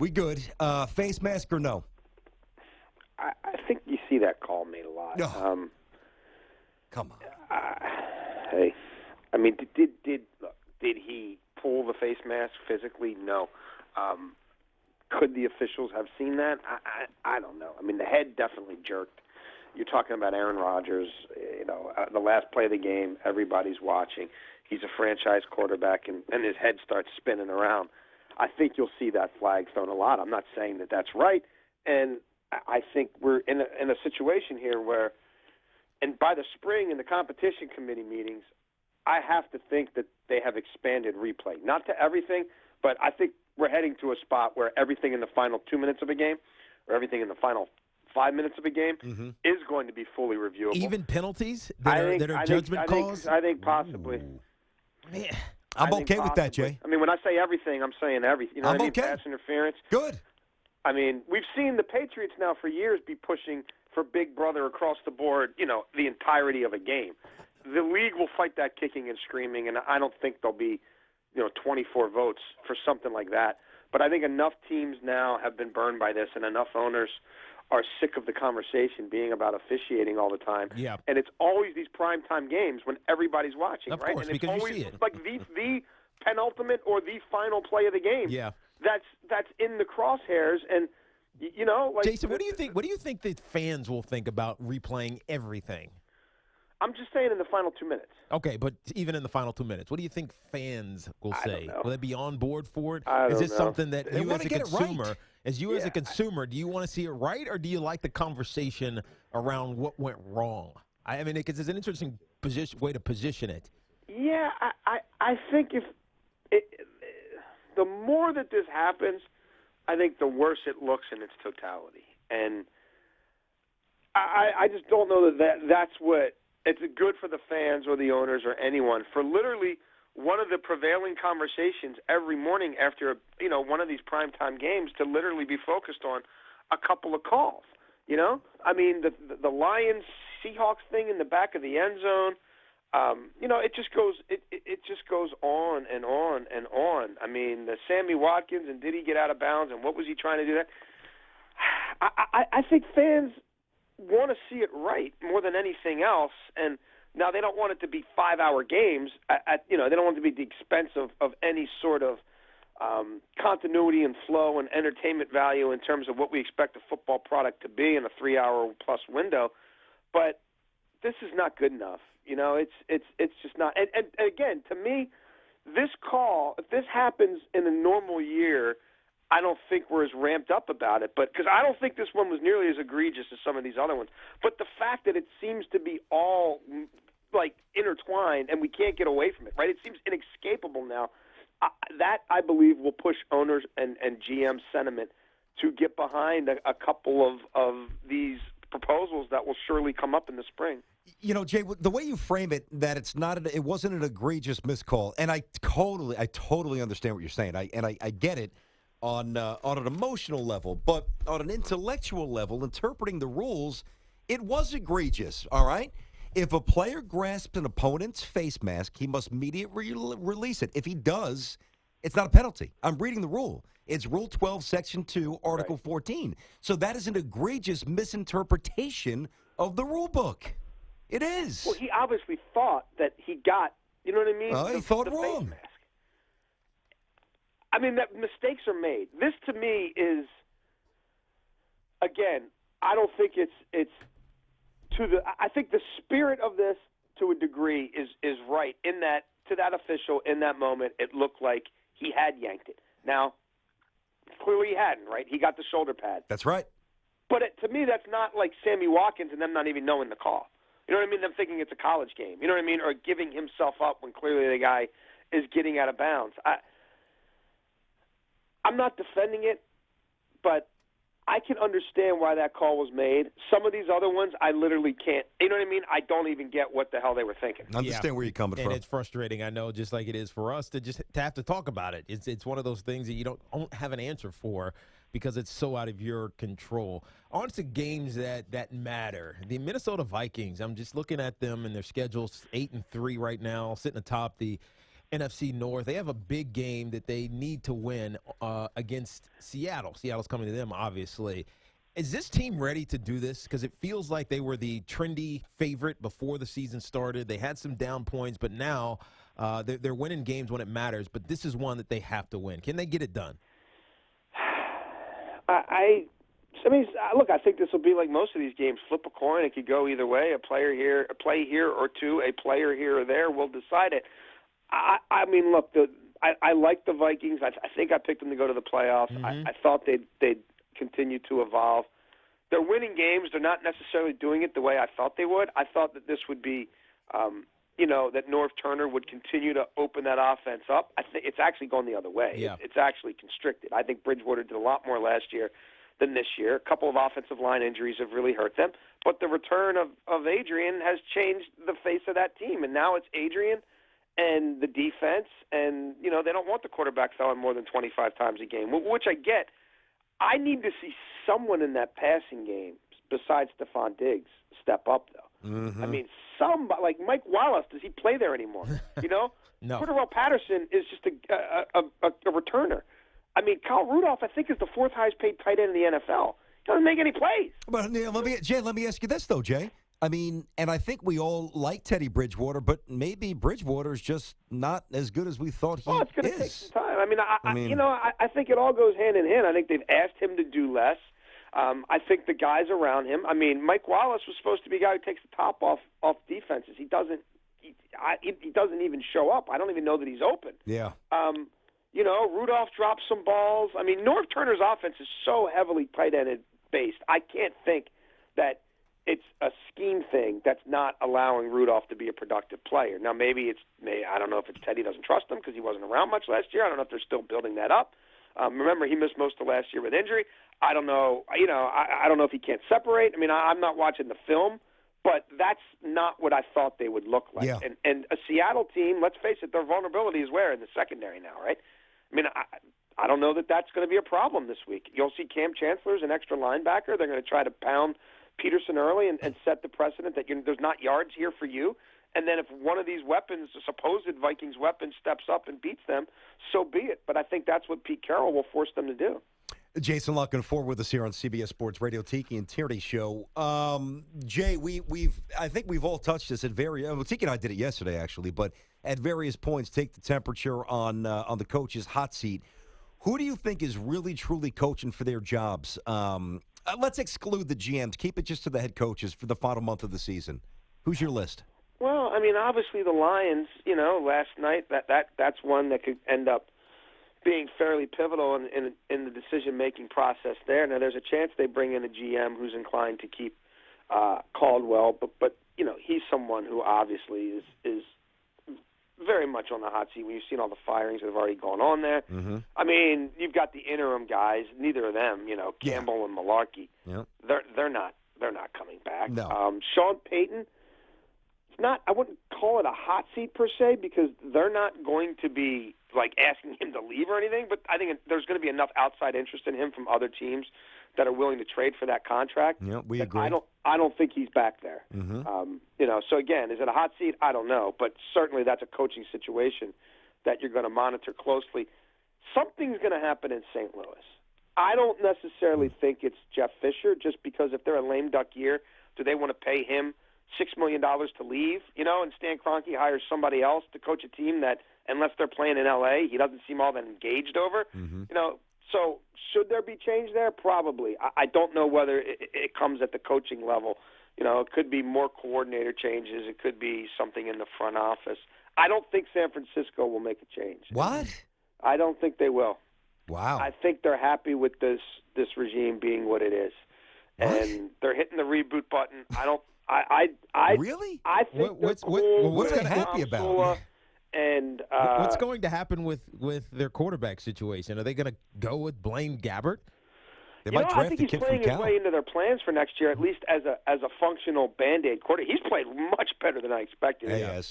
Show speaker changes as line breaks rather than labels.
We good. Face mask or no?
I think you see that call made a lot.
No. Come on.
Hey, I mean, did he pull the face mask physically? No. Could the officials have seen that? I don't know. I mean, the head definitely jerked. You're talking about Aaron Rodgers. The last play of the game, everybody's watching. He's a franchise quarterback, and his head starts spinning around. I think you'll see that flag thrown a lot. I'm not saying that that's right, and I think we're in a situation here where, and by the spring in the competition committee meetings, I have to think that they have expanded replay. Not to everything, but I think we're heading to a spot where everything in the final 2 minutes of a game or everything in the final 5 minutes of a game is going to be fully reviewable.
Even penalties that are judgment calls?
I think possibly.
Ooh. Man.
I'm okay with that, Jay.
I mean, when I say everything, I'm saying everything. You know what I mean?
Okay.
Pass interference.
Good.
I mean, we've seen the Patriots now for years be pushing for Big Brother across the board, the entirety of a game. The league will fight that kicking and screaming, and I don't think there'll be, 24 votes for something like that. But I think enough teams now have been burned by this, and enough owners are sick of the conversation being about officiating all the time.
Yeah.
And it's always these primetime games when everybody's watching,
of
right?
course,
and it's
because
always
you see it.
like the penultimate or the final play of the game.
Yeah.
That's in the crosshairs, and like
Jason, what do you think? What do you think the fans will think about replaying everything?
I'm just saying in the final 2 minutes.
Okay, but even in the final 2 minutes, what do you think fans will say? Will they be on board for it?
I
Is
don't
this
know.
something that
They
you
wanna
as a
get it right.
consumer, as a consumer, do you want to see it right, or do you like the conversation around what went wrong? I mean, because it's an interesting way to position it.
Yeah, I think the more that this happens, I think the worse it looks in its totality. And I just don't know that's what it's good for the fans or the owners or anyone. For literally one of the prevailing conversations every morning after one of these primetime games to literally be focused on a couple of calls. I mean the Lions Seahawks thing in the back of the end zone. It just goes on and on and on. I mean, the Sammy Watkins, and did he get out of bounds, and what was he trying to do? That I think fans want to see it right more than anything else, and now they don't want it to be 5-hour games. They don't want it to be at the expense of any sort of continuity and flow and entertainment value in terms of what we expect a football product to be in a 3-hour plus window. But this is not good enough. It's just not. And again, to me, this call, if this happens in a normal year, I don't think we're as ramped up about it. But because I don't think this one was nearly as egregious as some of these other ones. But the fact that it seems to be all like intertwined and we can't get away from it, right? It seems inescapable now. That I believe will push owners and GM sentiment to get behind a couple of these proposals that will surely come up in the spring.
Jay, the way you frame it, that it wasn't an egregious miscall, and I totally understand what you're saying. I get it on an emotional level, but on an intellectual level, interpreting the rules, it was egregious. All right. If a player grasps an opponent's face mask, he must immediately release it. If he does, it's not a penalty. I'm reading the rule. It's Rule 12, Section 2, Article 14. So that is an egregious misinterpretation of the rule book. It is.
Well, he obviously thought that he got, you know what I mean?
He thought
the
wrong.
Face mask. I mean, that mistakes are made. This to me is, again, I don't think it's to the. I think the spirit of this, to a degree, is right in that to that official in that moment, it looked like he had yanked it. Now, clearly he hadn't. Right? He got the shoulder pad.
That's right.
But to me, that's not like Sammy Watkins and them not even knowing the call. You know what I mean? Them thinking it's a college game. You know what I mean? Or giving himself up when clearly the guy is getting out of bounds. I'm not defending it, but I can understand why that call was made. Some of these other ones, I literally can't. You know what I mean? I don't even get what the hell they were thinking.
I understand where you're coming from.
And it's frustrating, I know, just like it is for us to have to talk about it. It's one of those things that you don't have an answer for because it's so out of your control. On to games that matter. The Minnesota Vikings, I'm just looking at them and their schedule's 8-3 right now, sitting atop the NFC North. They have a big game that they need to win against Seattle. Seattle's coming to them, obviously. Is this team ready to do this? Because it feels like they were the trendy favorite before the season started. They had some down points, but now they're winning games when it matters. But this is one that they have to win. Can they get it done?
I mean, look, I think this will be like most of these games. Flip a coin. It could go either way. A play here or two, a player here or there will decide it. I mean, look, I like the Vikings. I think I picked them to go to the playoffs.
Mm-hmm.
I thought they'd continue to evolve. They're winning games. They're not necessarily doing it the way I thought they would. I thought that this would be, that North Turner would continue to open that offense up. I think it's actually going the other way.
Yeah.
It's actually constricted. I think Bridgewater did a lot more last year than this year. A couple of offensive line injuries have really hurt them. But the return of Adrian has changed the face of that team. And now it's Adrian and the defense. And, they don't want the quarterback throwing more than 25 times a game, which I get. I need to see someone in that passing game besides Stephon Diggs step up, though.
Mm-hmm.
I mean, somebody like Mike Wallace, does he play there anymore?
No.
Cordero Patterson is just a returner. I mean, Kyle Rudolph, I think, is the fourth highest paid tight end in the NFL. He doesn't make any plays.
But let me ask you this, though, Jay. I mean, and I think we all like Teddy Bridgewater, but maybe Bridgewater's just not as good as we thought he is.
Well, it's going to take some time. I think it all goes hand in hand. I think they've asked him to do less. I think the guys around him. I mean, Mike Wallace was supposed to be a guy who takes the top off defenses. He doesn't. He doesn't even show up. I don't even know that he's open.
Yeah.
Rudolph drops some balls. I mean, North Turner's offense is so heavily tight-ended based. I can't think that it's a scheme thing that's not allowing Rudolph to be a productive player. Now, I don't know if it's Teddy doesn't trust him because he wasn't around much last year. I don't know if they're still building that up. Remember, he missed most of last year with injury. I don't know. I don't know if he can't separate. I mean, I'm not watching the film, but that's not what I thought they would look like.
Yeah.
And a Seattle team, let's face it, their vulnerability is where? In the secondary now, right? I mean, I don't know that that's going to be a problem this week. You'll see Cam Chancellor's an extra linebacker. They're going to try to pound Peterson early and set the precedent that there's not yards here for you. And then if one of these weapons, the supposed Vikings weapon, steps up and beats them, so be it. But I think that's what Pete Carroll will force them to do.
Jason Luck forward with us here on CBS Sports Radio, Tiki and Tierney show. Jay, I think we've all touched this at Tiki and I did it yesterday actually, but at various points take the temperature on the coach's hot seat. Who do you think is really truly coaching for their jobs? Let's exclude the GMs. Keep it just to the head coaches for the final month of the season. Who's your list?
Well, I mean, obviously the Lions. Last night that's one that could end up being fairly pivotal in the decision-making process there. Now, there's a chance they bring in a GM who's inclined to keep Caldwell, but he's someone who obviously is very much on the hot seat when you've seen all the firings that have already gone on there.
Mm-hmm.
I mean, you've got the interim guys. Neither of them, Campbell and Malarkey.
Yep.
They're not coming back.
No.
Sean Payton. I wouldn't call it a hot seat per se because they're not going to be like asking him to leave or anything, but I think there's going to be enough outside interest in him from other teams that are willing to trade for that contract.
Yeah, we agree.
I don't think he's back there.
Mm-hmm.
So again, is it a hot seat? I don't know, but certainly that's a coaching situation that you're going to monitor closely. Something's going to happen in St. Louis. I don't necessarily think it's Jeff Fisher, just because if they're a lame duck year, do they want to pay him $6 million to leave, and Stan Kroenke hires somebody else to coach a team that, unless they're playing in L.A., he doesn't seem all that engaged over.
Mm-hmm.
So should there be change there? Probably. I don't know whether it comes at the coaching level. It could be more coordinator changes. It could be something in the front office. I don't think San Francisco will make a change.
What?
I don't think they will.
Wow.
I think they're happy with this regime being what it is.
What?
And they're hitting the reboot button.
Really?
I think
what's
they happy about?
And
what's going to happen with their quarterback situation? Are they going to go with Blaine Gabbert?
They might draft
I think
the
he's
kid
playing
from
his
Cal.
way into their plans for next year, at least as a functional Band-Aid quarterback. He's played much better than I expected.
Yes.